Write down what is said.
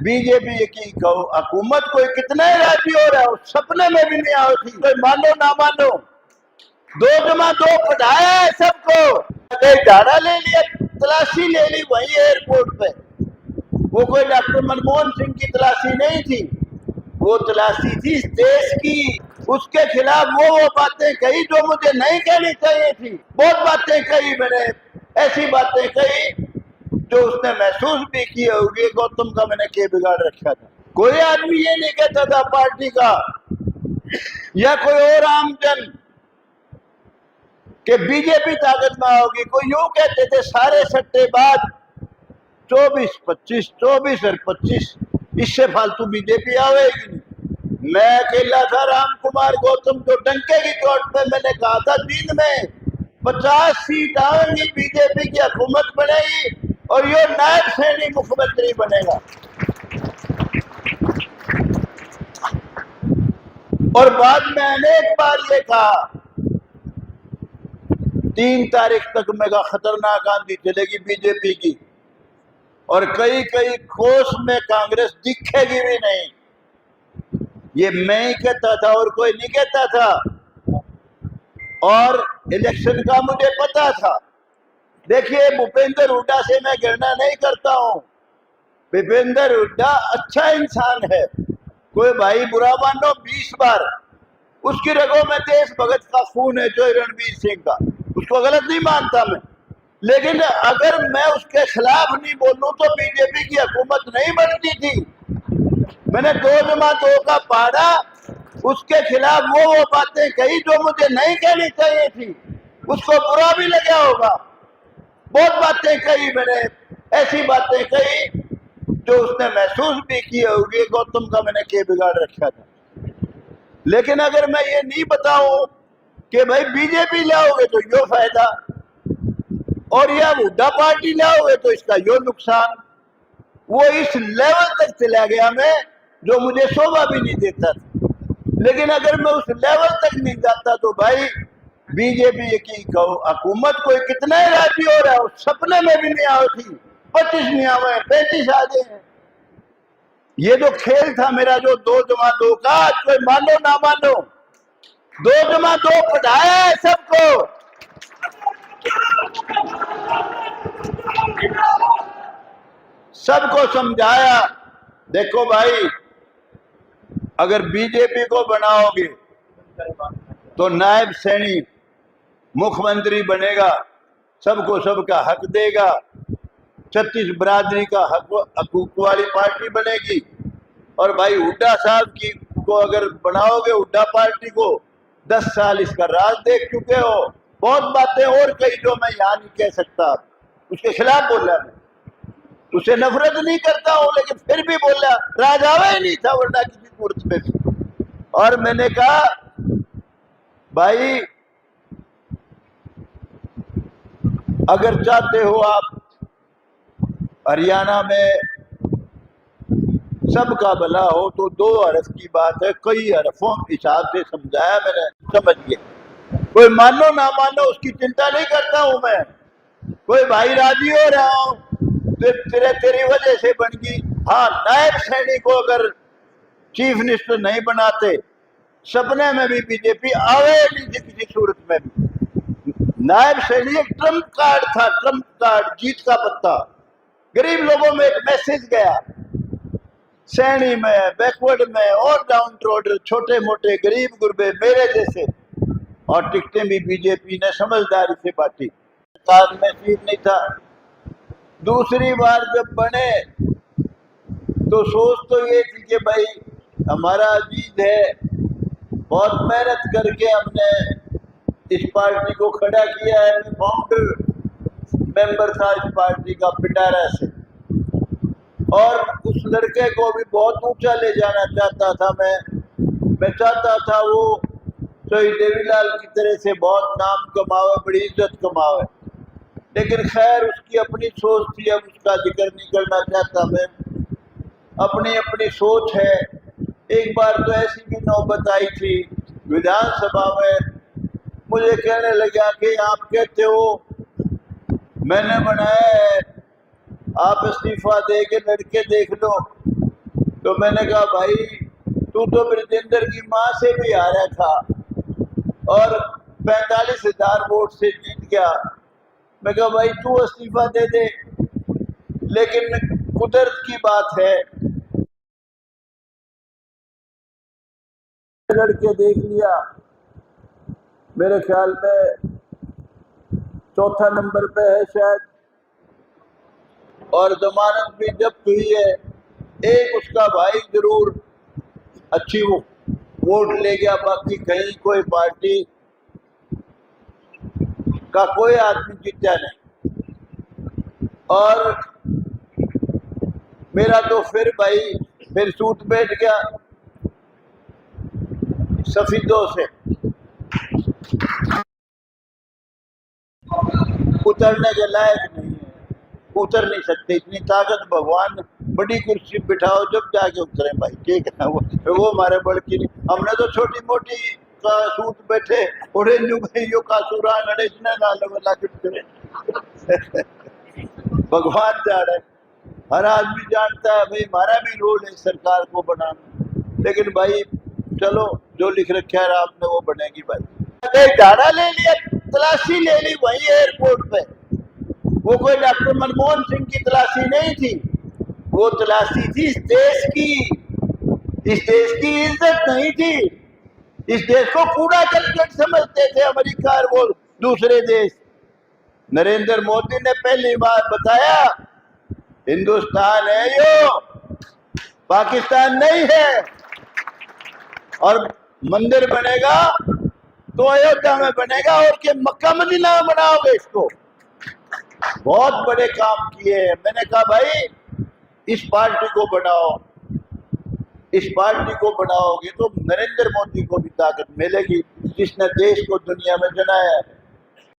BJP की हुकूमत कोई कितना ही राजी हो रहा है, सपने में भी नहीं आई थी। कोई मानो ना मानो, 2 पढ़ाया है सबको। झाड़ा ले लिया, तलाशी ले ली वही एयरपोर्ट पे। वो कोई डॉक्टर मनमोहन सिंह की तलाशी नहीं थी, वो तलाशी थी इस देश की। उसके खिलाफ वो बातें कही जो मुझे नहीं कहनी चाहिए थी। बहुत बातें कही मैंने, ऐसी बातें कही जो उसने महसूस भी की होगी। गौतम का मैंने क्या बिगाड़ रखा था। कोई आदमी ये नहीं कहता था पार्टी का या कोई और आमजन कि बीजेपी ताकत में आओगी। कोई यूं कहते थे सारे सट्टेबाज 24-25, 24 और 25, इससे फालतू बीजेपी आवेगी नहीं। मैं अकेला था, राम कुमार गौतम, जो डंके की चोट पे मैंने कहा था दिन में 50 सीट आएंगी, बीजेपी की हुकूमत बनेगी और ये नायब सैनी मुख्यमंत्री बनेगा। और बाद में अनेक बार ये कहा 3 तारीख तक मेगा खतरनाक आंधी चलेगी बीजेपी की, और कई कोस में कांग्रेस दिखेगी भी नहीं। ये मैं ही कहता था और कोई नहीं कहता था। और इलेक्शन का मुझे पता था। देखिए, भूपेंद्र हुड्डा से मैं घृणा नहीं करता हूं। भूपेंद्र हुड्डा अच्छा इंसान है, कोई भाई बुरा मानो 20 बार। उसकी रगों में देशभगत का खून है, जो रणवीर सिंह का, उसको गलत नहीं मानता मैं। लेकिन अगर मैं उसके खिलाफ नहीं बोलूं तो बीजेपी की हुकूमत नहीं बनती थी। मैंने 2 का पढ़ा, उसके खिलाफ वो बातें कही जो मुझे नहीं कहनी चाहिए थी। उसको बुरा भी लगा होगा। बहुत बातें कही मैंने, ऐसी बातें कही जो उसने महसूस भी की होगी। गौतम का मैंने क्या बिगाड़ रखा था। लेकिन अगर मैं ये नहीं बताऊं कि भाई बीजेपी लाओगे तो यो फायदा और या हुड्डा पार्टी लाओगे तो इसका यो नुकसान, वो इस लेवल तक चला गया मैं, जो मुझे शोभा भी नहीं देता था। लेकिन अगर मैं उस लेवल तक नहीं जाता तो भाई बीजेपी की हुकूमत कोई कितना ही राजी हो रहा है, सपने में भी नहीं आई थी। 25 नहीं आवे, 35 आ गए हैं। ये जो खेल था मेरा, जो 2-2 का, कोई मानो ना मानो, 2-2 पढ़ाया है सबको। सबको समझाया। देखो भाई, अगर बीजेपी को बनाओगे तो नायब सैनी मुख्यमंत्री बनेगा, सबको सबका हक देगा, 36 बरादरी का हकूक वाली पार्टी बनेगी। और भाई हुड्डा साहब को अगर बनाओगे, हुड्डा पार्टी को, 10 साल इसका राज देख चुके हो। बहुत बातें और कही जो मैं यहाँ नहीं कह सकता। उसके खिलाफ बोला मैं, उसे नफरत नहीं करता हूं, लेकिन फिर भी बोला। राज आवा ही नहीं था वरना किसी सूरत में भी। और मैंने कहा भाई, अगर चाहते हो आप हरियाणा में सबका भला हो तो 2 हरफ की बात है, कई हरफों के हिसाब से समझाया मैंने, समझ गए। कोई मानो ना मानो उसकी चिंता नहीं करता हूं मैं। कोई भाई राजी हो रहा हूं तेरी वजह से बन गई। हाँ, नायब सैनी को अगर चीफ मिनिस्टर नहीं बनाते, सपने में भी बीजेपी आवे नहीं थी किसी सूरत में भी। नायब सैनी एक ट्रम्प कार्ड था, ट्रम्प कार्ड, जीत का पत्ता। गरीब लोगों में एक मैसेज गया, सैनी में, बैकवर्ड में और डाउन रोड, छोटे मोटे गरीब गुरबे मेरे जैसे। और टिकटें भी बीजेपी ने समझदारी से बांटी। सरकार में सीट नहीं था। दूसरी बार जब बने तो सोच तो ये थी कि भाई हमारा अजीज है, बहुत मेहनत करके हमने इस पार्टी को खड़ा किया है। फाउंडर मेंबर था इस पार्टी का पिटारा से, और उस लड़के को भी बहुत ऊंचा ले जाना चाहता था मैं चाहता था वो शहीद देवीलाल की तरह से बहुत नाम कमावे, बड़ी इज्जत कमावे। लेकिन खैर, उसकी अपनी सोच थी, अब उसका जिक्र नहीं करना चाहता मैं। अपनी अपनी सोच है। एक बार तो ऐसी भी नौबत आई थी विधानसभा में, मुझे कहने लगा कि आप कहते हो मैंने बनाया है, आप इस्तीफा दे के लड़के देख लो। तो मैंने कहा भाई तू तो ब्रजेंद्र की माँ से भी हारा था और 45,000 वोट से जीत गया। मैं कहा भाई तू इस्तीफा दे दे, लेकिन कुदरत की बात है, लड़के देख लिया, मेरे ख्याल में चौथा नंबर पे है शायद, और जमानत भी जब्त हुई है। एक उसका भाई जरूर अच्छी वो वोट ले गया, बाकी कहीं कोई पार्टी का कोई आदमी जीता नहीं। और मेरा तो फिर सूत बैठ गया सफीदों से, उतरने के लायक नहीं है, उतर नहीं सकते, इतनी ताकत भगवान बड़ी कुर्सी बिठाओ जब जाके उतरे भाई, ठीक है ना। वो हमारे बड़की नहीं, हमने तो छोटी मोटी का सूत बैठे उड़े नुगैयों का सुरा गणेश ने वाला भगवान जा रहे, हर आदमी जानता है भाई हमारा भी रोल है सरकार को बनाना, लेकिन भाई चलो जो लिख रखा है आपने वो बनेगी भाई। झाड़ा ले लिया, तलाशी ले ली वही एयरपोर्ट पे, वो कोई डॉक्टर मनमोहन सिंह की तलाशी नहीं थी, वो तलाशी थी इस देश की। इस देश की इज्जत नहीं थी, इस देश को कूड़ा करकट समझते थे अमेरिका और वो दूसरे देश। नरेंद्र मोदी ने पहली बार बताया हिंदुस्तान है यो, पाकिस्तान नहीं है, और मंदिर बनेगा तो अयोध्या में बनेगा और के मक्का मदीना में बनाओगे इसको। बहुत बड़े काम किए हैं। मैंने कहा भाई इस पार्टी को बनाओ, इस पार्टी को बनाओगे तो नरेंद्र मोदी को भी ताकत मिलेगी जिसने देश को दुनिया में जनाया है।